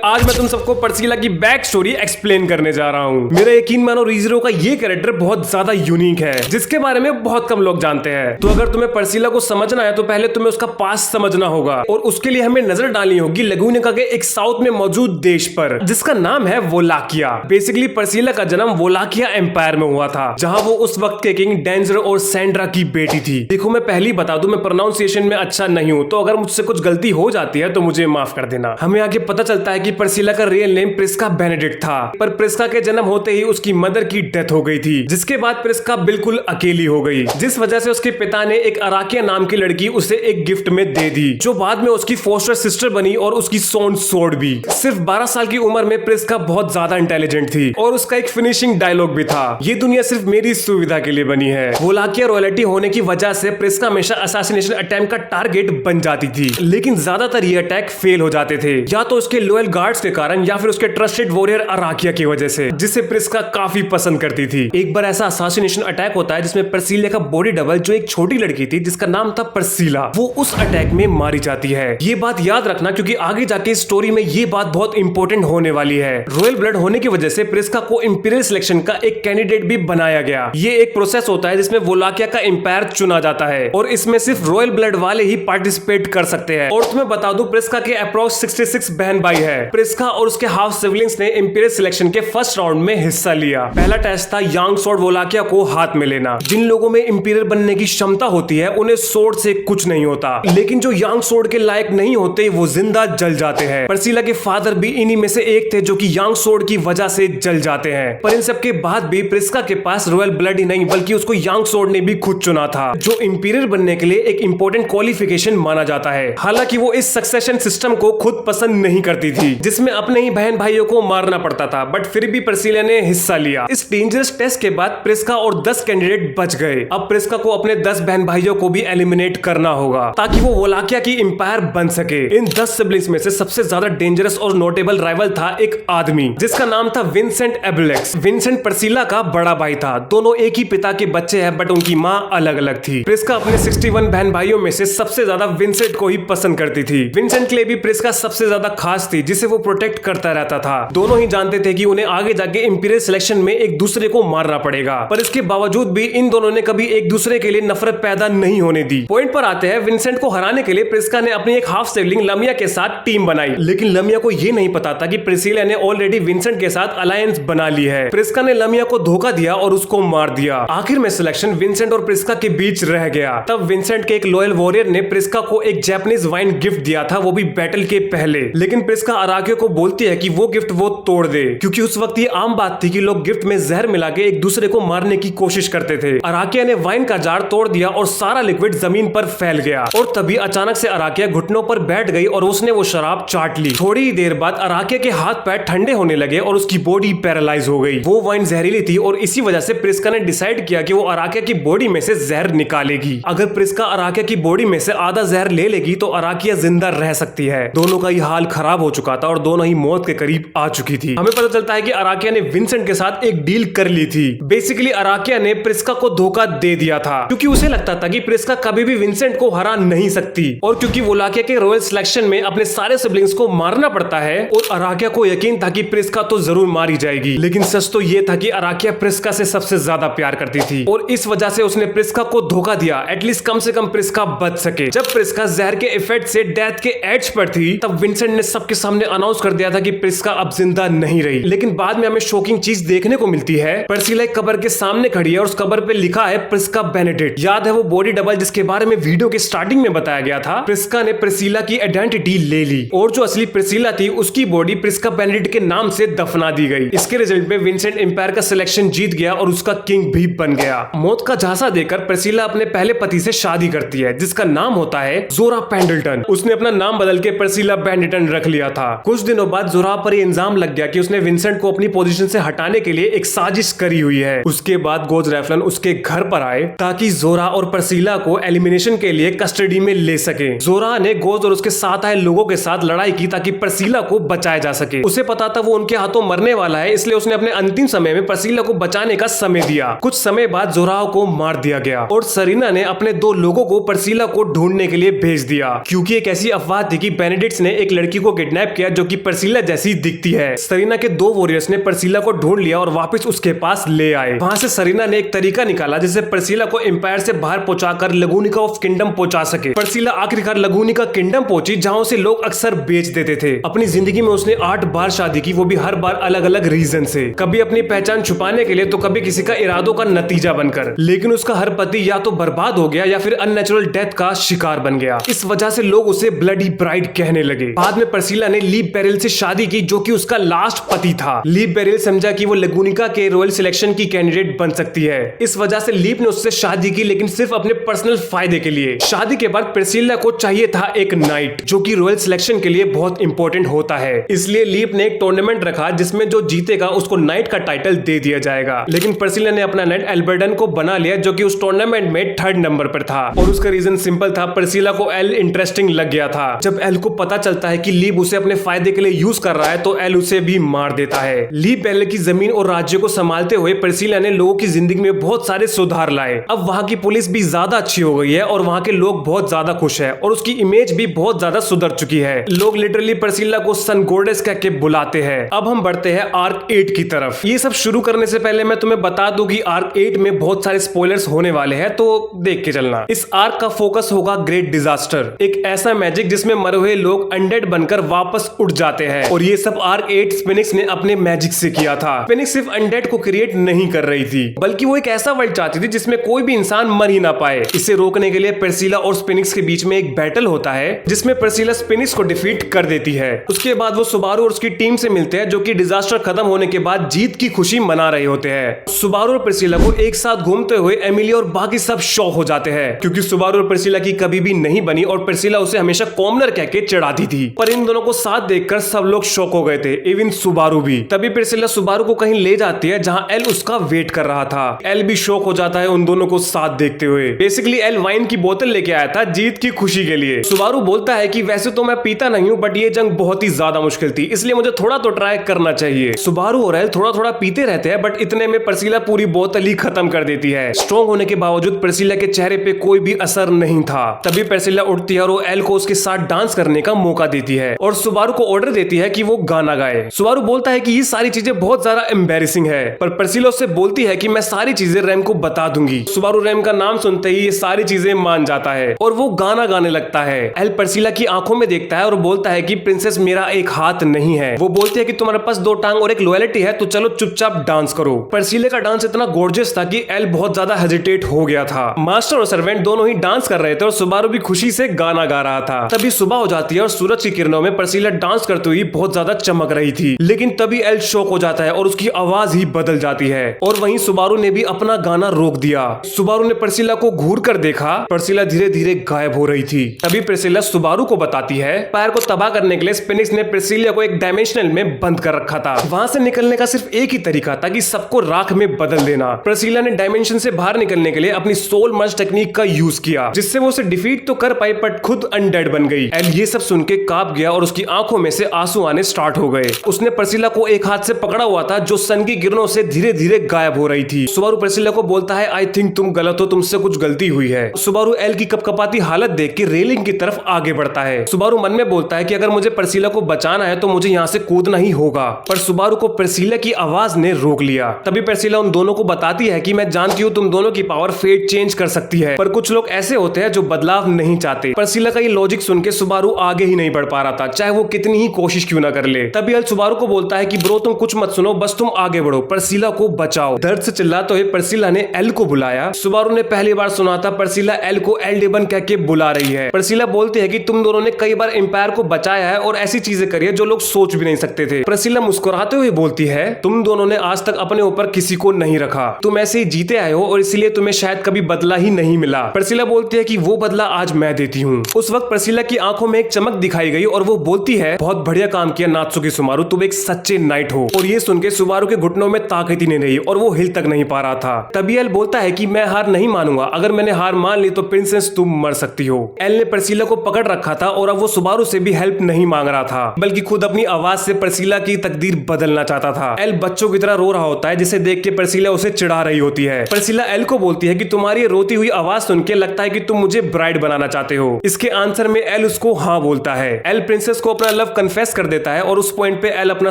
आज मैं तुम सबको पर्सिला की बैक स्टोरी एक्सप्लेन करने जा रहा हूँ। मेरा यकीन मानो रीज़रो का ये कैरेक्टर बहुत ज्यादा यूनिक है जिसके बारे में बहुत कम लोग जानते हैं। तो अगर तुम्हें पर्सिला को समझना है तो पहले तुम्हें उसका पास्ट समझना होगा और उसके लिए हमें नजर डालनी होगी लगूनिका के एक साउथ में मौजूद देश पर जिसका नाम है वोलाकिया। बेसिकली पर्सिला का जन्म वोलाकिया एम्पायर में हुआ था जहाँ वो उस वक्त के किंग डेंजर और सैंड्रा की बेटी थी। देखो मैं पहले ही बता दूं मैं प्रोनाउंसिएशन में अच्छा नहीं हूँ, तो अगर मुझसे कुछ गलती हो जाती है तो मुझे माफ कर देना। हमें आगे पता चलता है कि पर्सिला का रियल नेम प्रिस्का बेनेडिक्ट था, पर प्रिस्का के जन्म होते ही उसकी मदर की डेथ हो गई थी, जिसके बाद प्रिस्का बिल्कुल अकेली हो गई, जिस वजह से उसके पिता ने एक अराकिया नाम की लड़की उसे एक गिफ्ट में दे दी जो बाद में उसकी फोस्टर सिस्टर बनी और उसकी सोन सोर्ड भी। सिर्फ 12 साल की उम्र में प्रिस्का बहुत ज्यादा इंटेलिजेंट थी और उसका एक फिनिशिंग डायलॉग भी था, ये दुनिया सिर्फ मेरी सुविधा के लिए बनी है। वोलाकिया रॉयल्टी होने की वजह से प्रिस्का हमेशा असैसिनेशन अटेम्प्ट का टारगेट बन जाती थी, लेकिन ज्यादातर ये अटैक फेल हो जाते थे, या तो उसके लॉयल गार्ड्स के कारण या फिर उसके ट्रस्टेड वॉरियर अराकिया की वजह से, जिसे प्रिस्का काफी पसंद करती थी। एक बार ऐसा असैसिनेशन अटैक होता है जिसमें पर्सिला का बॉडी डबल जो एक छोटी लड़की थी जिसका नाम था पर्सिला, वो उस अटैक में मारी जाती है। ये बात याद रखना क्योंकि आगे जाके स्टोरी में ये बात बहुत इंपॉर्टेंट होने वाली है। रॉयल ब्लड होने की वजह से प्रिस्का को इंपीरियल सिलेक्शन का एक कैंडिडेट भी बनाया गया। ये एक प्रोसेस होता है जिसमें वोलाकिया का एम्पायर चुना जाता है और इसमें सिर्फ रॉयल ब्लड वाले ही पार्टिसिपेट कर सकते हैं। और तुम्हें बता दूं प्रिस्का के अप्रॉक्स 66 बहन भाई है। प्रिस्का और उसके हाफ सिबलिंग्स ने इंपीरियल सिलेक्शन के फर्स्ट राउंड में हिस्सा लिया। पहला टेस्ट था यांग सोर्ड वोलाकिया को हाथ में लेना। जिन लोगों में इंपीरियल बनने की क्षमता होती है उन्हें सोर्ड से कुछ नहीं होता, लेकिन जो यांग सोर्ड के लायक नहीं होते वो जिंदा जल जाते हैं। पर्सिला के फादर भी इन्हीं में से एक थे जो कि यांग सोर्ड की वजह से जल जाते हैं। पर इन सब के बाद भी प्रिस्का के पास रॉयल ब्लड ही नहीं बल्कि उसको यांग सोर्ड ने भी खुद चुना था, जो इंपीरियल बनने के लिए एक इंपॉर्टेंट क्वालिफिकेशन माना जाता है। हालांकि वो इस सक्सेशन सिस्टम को खुद पसंद नहीं करती थी जिसमें अपने ही बहन भाइयों को मारना पड़ता था, बट फिर भी पर्सिला ने हिस्सा लिया। इस डेंजरस टेस्ट के बाद प्रिस्का और 10 कैंडिडेट बच गए। अब प्रिस्का को अपने 10 बहन भाइयों को भी एलिमिनेट करना होगा ताकि वो वोलाकिया की एम्पायर बन सके। इन 10 सिबलिंग्स में से सबसे ज्यादा डेंजरस और नोटेबल राइवल था एक आदमी जिसका नाम था विंसेंट एबुलेक्स। विंसेंट पर्सिला का बड़ा भाई था, दोनों एक ही पिता के बच्चे हैं बट उनकी माँ अलग अलग थी। प्रिस्का अपने 61 बहन भाइयों में से सबसे ज्यादा विंसेंट को ही पसंद करती थी। विंसेंट के लिए भी प्रिस्का सबसे ज्यादा खास थी जिसे वो प्रोटेक्ट करता रहता था। दोनों ही जानते थे कि उन्हें आगे जाके इंपीरियल सिलेक्शन में एक दूसरे को मारना पड़ेगा, पर इसके बावजूद भी इन दोनों ने कभी एक दूसरे के लिए नफरत पैदा नहीं होने दी। पॉइंट पर आते हैं, विंसेंट को हराने के लिए प्रिस्का ने अपनी एक हाफ सिबलिंग लमिया के साथ टीम बनाई, लेकिन लमिया को यह नहीं पता था कि प्रिसिला ने ऑलरेडी विंसेंट के साथ अलायंस बना ली है। प्रिस्का ने लमिया को धोखा दिया और उसको मार दिया। आखिर में सिलेक्शन विंसेंट और प्रिस्का के बीच रह गया। तब विंसेंट के एक लॉयल वॉरियर ने प्रिस्का को एक जापानीज वाइन गिफ्ट दिया था, वो भी बैटल के पहले, लेकिन प्रिस्का अराकिया को बोलती है कि वो गिफ्ट वो तोड़ दे क्योंकि उस वक्त ये आम बात थी कि लोग गिफ्ट में जहर मिला के एक दूसरे को मारने की कोशिश करते थे। अराकिया ने वाइन का जार तोड़ दिया और सारा लिक्विड जमीन पर फैल गया और तभी अचानक से अराकिया घुटनों पर बैठ गई और उसने वो शराब चाट ली। थोड़ी ही देर बाद अराकिया के हाथ पैर ठंडे होने लगे और उसकी बॉडी पैरालाइज हो गई। वो वाइन जहरीली थी और इसी वजह से प्रिस्का ने डिसाइड किया कि वो अराकिया की बॉडी में से जहर निकालेगी। अगर प्रिस्का अराकिया की बॉडी में से आधा जहर ले लेगी तो अराकिया जिंदा रह सकती है। दोनों का ही हाल खराब हो चुका था और दोनों ही मौत के करीब आ चुकी थी। हमें पता चलता है कि अराकिया ने विंसेंट के साथ एक डील कर ली थी। बेसिकली अराकिया ने प्रिस्का को धोखा दे दिया था क्योंकि उसे लगता था कि प्रिस्का कभी भी विंसेंट को हरा नहीं सकती, और क्योंकि वोलाकिया के रॉयल सिलेक्शन में अपने सारे सिबलिंग्स को मारना पड़ता है और अराकिया को यकीन था कि प्रिस्का तो जरूर मारी जाएगी, लेकिन सच तो ये था कि अराकिया प्रिस्का से सबसे ज्यादा प्यार करती थी और इस वजह से उसने प्रिस्का को धोखा दिया, एटलीस्ट कम से कम प्रिस्का बच सके। जब प्रिस्का जहर के इफेक्ट से डेथ के एज पर थी तब विंसेंट ने सबके सामने अनाउंस कर दिया था कि प्रिस्का अब जिंदा नहीं रही। लेकिन बाद में हमें शॉकिंग चीज देखने को मिलती है, पर्सिला एक कब्र के सामने खड़ी है और उस कब्र पे लिखा है प्रिस्का बेनेडिक्ट। याद है वो बॉडी डबल जिसके बारे में वीडियो के स्टार्टिंग में बताया गया था? प्रिस्का ने प्रिसिला की आइडेंटिटी ले ली और जो असली प्रिसिला थी उसकी बॉडी प्रिस्का बेनेडिक्ट के नाम से दफना दी गई। इसके रिजल्ट में विंसेंट एम्पायर का सिलेक्शन जीत गया और उसका किंग भी बन गया। मौत का झांसा देकर प्रिसिला अपने पहले पति से शादी करती है जिसका नाम होता है जोरा पेंडल्टन। उसने अपना नाम बदल के पर्सिला बेनेडिक्ट रख लिया था। कुछ दिनों बाद जोरा पर यह इल्जाम लग गया कि उसने विंसेंट को अपनी पोजीशन से हटाने के लिए एक साजिश करी हुई है। उसके बाद गोज रैफलन उसके घर पर आए ताकि जोरा और पर्सिला को एलिमिनेशन के लिए कस्टडी में ले सके। जोरा ने गोज और उसके साथ आए लोगों के साथ लड़ाई की ताकि पर्सिला को बचाया जा सके। उसे पता था वो उनके हाथों मरने वाला है, इसलिए उसने अपने अंतिम समय में पर्सिला को बचाने का समय दिया। कुछ समय बाद जोराओ को मार दिया गया और सरीना ने अपने 2 लोगों को पर्सिला को ढूंढने के लिए भेज दिया क्योंकि एक ऐसी अफवाह थी कि बेनेडिक्ट ने एक लड़की को किडनैप किया किया जो कि पर्सिला जैसी दिखती है। सरीना के दो वॉरियर्स ने पर्सिला को ढूंढ लिया और वापस उसके पास ले आए। वहां से सरीना ने एक तरीका निकाला जिससे पर्सिला को एम्पायर से बाहर पहुंचाकर लगुनिका ऑफ किंगडम पहुंचा सके। पर्सिला आखिरकार लगुनिका किंगडम पहुंची जहां उसे लोग अक्सर बेच देते थे। अपनी जिंदगी में उसने 8 बार शादी की, वो भी हर बार अलग अलग रीजन से, कभी अपनी पहचान छुपाने के लिए तो कभी किसी का इरादों का नतीजा बनकर। लेकिन उसका हर पति या तो बर्बाद हो गया या फिर अननेचुरल डेथ का शिकार बन गया। इस वजह से लोग उसे ब्लडी ब्राइड कहने लगे। बाद में पर्सिला ने लीव बेरिल से शादी की जो कि उसका लास्ट पति था। लीव बेरिल समझा कि वो लगुनिका के रॉयल सिलेक्शन की कैंडिडेट बन सकती है। इस वजह से लीव ने उससे शादी की, लेकिन सिर्फ अपने पर्सनल फायदे के लिए। शादी के बाद पर्सिला को चाहिए था एक नाइट जो कि रॉयल सिलेक्शन के लिए बहुत इंपॉर्टेंट होता है। इसलिए लीव ने एक टूर्नामेंट रखा जिसमें जो जीतेगा उसको नाइट का टाइटल दे दिया जाएगा। लेकिन पर्सिला ने अपना नाइट एल्बर्डन को बना लिया जो कि उस टूर्नामेंट में 3rd नंबर पर था। और उसका रीजन सिंपल था, पर्सिला को एल इंटरेस्टिंग लग गया था। जब एल को पता चलता है कि लीव उसे अपने फायदे के लिए यूज कर रहा है तो एल उसे भी मार देता है। लीव पहले की जमीन और राज्य को संभालते हुए पर्सिला ने लोगों की जिंदगी में बहुत सारे सुधार लाए। अब वहां की पुलिस भी ज्यादा अच्छी हो गई है और वहां के लोग बहुत ज्यादा खुश है और उसकी इमेज भी बहुत ज्यादा सुधर चुकी है। लोग लिटरली पर्सिला को सन गोडेस कह के बुलाते हैं। अब हम बढ़ते हैं आर्क 8 की तरफ। ये सब शुरू करने से पहले मैं तुम्हें बता दूं कि आर्क 8 में बहुत सारे स्पॉयलर्स होने वाले हैं, तो देख के चलना। इस आर्क का फोकस होगा ग्रेट डिजास्टर, एक ऐसा मैजिक जिसमें मरे हुए लोग अनडेड बनकर वापस उठ जाते हैं। और ये सब आर्क 8 स्पिनिक्स ने अपने मैजिक से किया था। स्पिनिक्स सिर्फ अनडेड को क्रिएट नहीं कर रही थी, बल्कि वो एक ऐसा वर्ल्ड चाहती थी जिसमें कोई भी इंसान मर ही ना पाए। इसे रोकने के लिए पर्सिला और स्पिनिक्स के बीच में एक बैटल होता है जिसमें पर्सिला स्पिनिक्स को डिफीट कर देती है। उसके बाद वो सुबारू और उसकी टीम से मिलते हैं जो कि डिजास्टर खत्म होने के बाद जीत की खुशी मना रहे होते हैं। सुबारू और पर्सिला को एक साथ घूमते हुए एमिली और बाकी सब शॉक हो जाते हैं क्योंकि सुबारू और पर्सिला की कभी भी नहीं बनी और पर्सिला उसे हमेशा कॉमनर कह के चिढ़ाती थी। पर इन दोनों को साथ देखकर सब लोग शॉक हो गए थे, इवन सुबारू भी। तभी पर्सिला सुबारू को कहीं ले जाती है जहां एल उसका वेट कर रहा था। एल भी शॉक हो जाता है उन दोनों को साथ देखते हुए। बेसिकली एल वाइन की बोतल लेके आया था जीत की खुशी के लिए। सुबारू बोलता है कि वैसे तो मैं पीता नहीं हूं बट ये जंग बहुत ही ज्यादा मुश्किल थी, इसलिए मुझे थोड़ा तो ट्राई करना चाहिए। सुबारू और एल थोड़ा थोड़ा पीते रहते हैं बट इतने में पर्सिला पूरी बोतल ही खत्म कर देती है। स्ट्रॉन्ग होने के बावजूद पर्सिला के चेहरे पे कोई भी असर नहीं था। तभी पर्सिला उठती है और वो एल को उसके साथ डांस करने का मौका देती है और सुबारू को ऑर्डर देती है कि वो गाना गाए। सुबारू बोलता है कि ये सारी चीजें बहुत ज्यादा एम्बैरेसिंग है, पर पर्सिला उससे बोलती है कि मैं सारी चीजें रैम को बता दूंगी। सुबारू रैम का नाम सुनते ही ये सारी चीजें मान जाता है और वो गाना गाने लगता है। एल पर्सिला की आंखों में देखता है और बोलता है कि प्रिंसेस मेरा एक हाथ नहीं है। वो बोलती है कि तुम्हारे पास 2 टांग और एक लॉयल्टी है तो चलो चुपचाप डांस करो। पर्सिला का डांस इतना गॉर्जियस था कि एल बहुत ज्यादा हेजिटेट हो गया था। मास्टर और सर्वेंट दोनों ही डांस कर रहे थे और सुबारू भी खुशी से गाना गा रहा था। तभी सुबह हो जाती है और सूरज की किरणों में पर्सिला डांस करते हुए बहुत ज्यादा चमक रही थी। लेकिन तभी एल शॉक हो जाता है और उसकी आवाज ही बदल जाती है और वहीं सुबारू ने भी अपना गाना रोक दिया। सुबारू ने पर्सिला को घूर कर देखा, पर्सिला धीरे धीरे गायब हो रही थी। तभी पर्सिला सुबारू को बताती है पैर को तबाह करने के लिए स्पिनिक्स ने पर्सिला को एक डायमेंशनल में बंद कर रखा था। वहां से निकलने का सिर्फ एक ही तरीका था कि सबको राख में बदल देना। पर्सिला ने डायमेंशन से बाहर निकलने के लिए अपनी सोल मर्ज टेक्निक का यूज किया जिससे वो उसे डिफीट तो कर पाई बट खुद अनडेड बन गई। एल ये सब सुन के कांप गया और उसकी आंखों में से आंसू आने स्टार्ट हो गए। उसने पर्सिला को एक हाथ से पकड़ा हुआ था जो सन की किरणों से धीरे धीरे गायब हो रही थी। सुबारू पर्सिला को बोलता है आई थिंक तुम गलत हो, तुमसे कुछ गलती हुई है। सुबारू एल की कपकपाती हालत देख के रेलिंग की तरफ आगे बढ़ता है। सुबारू मन में बोलता है कि अगर मुझे पर्सिला को बचाना है तो मुझे यहाँ से कूदना ही होगा, पर सुबारू को पर्सिला की आवाज ने रोक लिया। तभी पर्सिला उन दोनों को बताती है कि मैं जानती हूँ तुम दोनों की पावर फेट चेंज कर सकती है, पर कुछ लोग ऐसे होते हैं जो बदलाव नहीं चाहते। पर्सिला का ये लॉजिक सुन के सुबारू आगे ही नहीं बढ़ पा रहा था, चाहे वो कितनी ही कोशिश क्यों ना कर ले। तभी एल सुबारू को बोलता है कि ब्रो तुम कुछ मत सुनो, बस तुम आगे बढ़ो, पर्सिला को बचाओ। दर्द से चिल्लाते हुए पर्सिला ने एल को बुलाया। सुबारू ने पहली बार सुना था पर्सिला एल को एल्डेबन कह के बुला रही है। पर्सिला बोलती है कि तुम दोनों ने कई बार एम्पायर को बचाया है और ऐसी चीजें करी है जो लोग सोच भी नहीं सकते थे। पर्सिला मुस्कुराते हुए बोलती है तुम दोनों ने आज तक अपने ऊपर किसी को नहीं रखा, तुम ऐसे ही जीते आए हो और इसलिए तुम्हें शायद कभी बदला ही नहीं मिला। पर्सिला बोलती है कि वो बदला आज मैं देती हूँ। उस वक्त पर्सिला की आंखों में एक चमक दिखाई गई और वो बोलती है बहुत बढ़िया काम किया नात्सुकी सुबारू, तुम एक सच्चे नाइट हो। और ये सुन के सुबारू के घुटनों में ताकत ही नहीं रही और वो हिल तक नहीं पा रहा था। तभी एल बोलता है कि मैं हार नहीं मानूंगा, अगर मैंने हार मान ली तो प्रिंसेस तुम मर सकती हो। एल ने पर्सिला को पकड़ रखा था और अब वो सुबारू से भी हेल्प नहीं मांग रहा था, बल्कि खुद अपनी आवाज से पर्सिला की तकदीर बदलना चाहता था। एल बच्चों की तरह रो रहा होता है जिसे देख के पर्सिला उसे चिढ़ा रही होती है। पर्सिला एल को बोलती है कि तुम्हारी रोती हुई आवाज सुन के लगता है कि तुम मुझे ब्राइड बनाना चाहते हो। इसके आंसर में एल उसको हाँ बोलता है। एल प्रिंसेस को अपना अपना लव कन्फेस कर देता है और उस पॉइंट पे एल अपना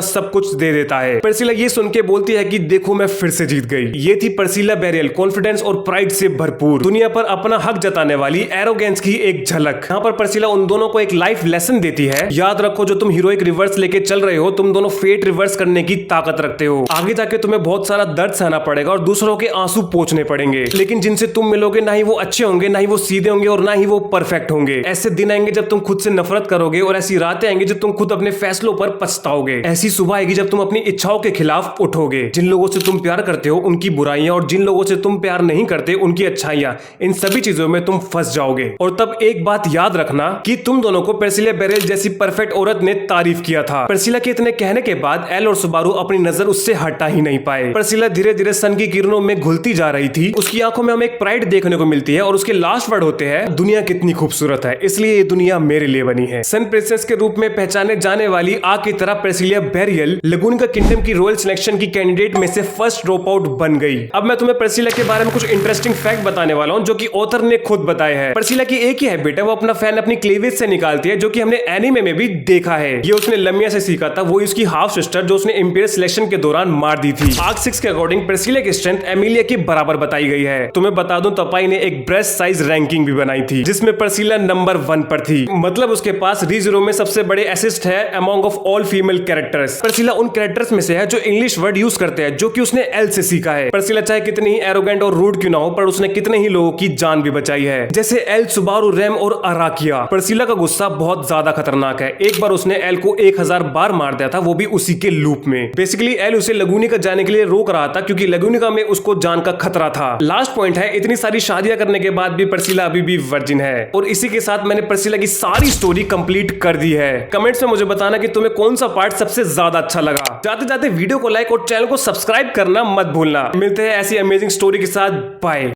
सब कुछ दे देता है। पर्सिला ये सुन के बोलती है कि देखो मैं फिर से जीत गई। ये थी पर्सिला बेरियल, कॉन्फिडेंस और प्राइड से भरपूर, दुनिया पर अपना हक जताने वाली एरोगेंस की एक झलक। यहाँ पर पर्सिला उन दोनों को एक लाइफ लेसन देती है, याद रखो जो तुम हीरोइक रिवर्स लेके चल रहे हो, तुम दोनों फेट रिवर्स करने की ताकत रखते हो। आगे जाके तुम्हें बहुत सारा दर्द सहना पड़ेगा और दूसरों के आंसू पोंछने पड़ेंगे, लेकिन जिनसे तुम मिलोगे ना ही वो अच्छे होंगे, ना ही वो सीधे होंगे और ना ही वो परफेक्ट होंगे। ऐसे दिन आएंगे जब तुम खुद से नफरत करोगे और ऐसी रातें आएंगी जब तुम खुद अपने फैसलों पर पछताओगे। ऐसी सुबह आएगी जब तुम अपनी इच्छाओं के खिलाफ उठोगे। जिन लोगों से तुम प्यार करते हो उनकी बुराइयां और जिन लोगों से तुम प्यार नहीं करते उनकी अच्छाइयां, इन सभी चीजों में तुम फंस जाओगे। और तब एक बात याद रखना कि तुम दोनों को पर्सिला बेरियल जैसी परफेक्ट औरत ने तारीफ किया था। पर्सिला के इतने कहने के बाद एल और सुबारू अपनी नजर उससे हटा ही नहीं पाए। पर्सिला धीरे धीरे सन की किरणों में घुलती जा रही थी। उसकी आंखों में हमें एक प्राइड देखने को मिलती है और उसके लास्ट वर्ड होते हैं, दुनिया कितनी खूबसूरत है, इसलिए ये दुनिया मेरे लिए बनी है। सन प्रिंसेस के रूप में पहचाने जाने वाली आग की तरह पर्सिला बेरियल लगुनिका किंगडम की रॉयल सिलेक्शन की कैंडिडेट में से फर्स्ट ड्रॉप आउट बन गई। अब मैं तुम्हें पर्सिला के बारे में कुछ इंटरेस्टिंग फैक्ट बताने वाला हूं जो कि ऑथर ने खुद बताए हैं। पर्सिला की एक ही हैबिट है, वो अपना फैन अपनी क्लीवेज से निकालती है, जो कि हमने एनीमे में भी देखा है। ये उसने लमिया से सीखा था, वो उसकी हाफ सिस्टर जो उसने इंपीरियल सिलेक्शन के दौरान मार दी थी। आर्क 6 के अकॉर्डिंग पर्सिला की स्ट्रेंथ एमिलिया के बराबर बताई गई है। तुम्हें बता दूं तपाई ने एक ब्रेस्ट साइज रैंकिंग भी बनाई थी जिसमें पर्सिला नंबर 1 पर थी। मतलब उसके पास रीजरो में सबसे बड़े असिस्ट है among of all female characters. Priscilla उन कैरेक्टर्स में से है जो इंग्लिश वर्ड यूज करते हैं, जो कि उसने एल से सीखा है। पर्सिला चाहे कितनी ही एरोगेंट और रूड क्यों ना हो, पर उसने कितने ही लोगों की जान भी बचाई है, जैसे एल, सुबारू, रेम और अराकिया। पर्सिला का गुस्सा बहुत ज्यादा खतरनाक है। एक बार उसने एल को 1000 बार मार दिया था, वो भी उसी के लूप में। बेसिकली एल उसे लगुनिका जाने के लिए रोक रहा था क्योंकि लगुनिका में उसको जान का खतरा था। लास्ट पॉइंट है, इतनी सारी शादियां करने के बाद भी पर्सिला अभी भी वर्जिन है। और इसी के साथ मैंने पर्सिला की सारी स्टोरी कंप्लीट कर दी है। कमेंट्स में मुझे बताना कि तुम्हें कौन सा पार्ट सबसे ज्यादा अच्छा लगा। जाते जाते वीडियो को लाइक और चैनल को सब्सक्राइब करना मत भूलना। मिलते हैं ऐसी अमेजिंग स्टोरी के साथ। बाय।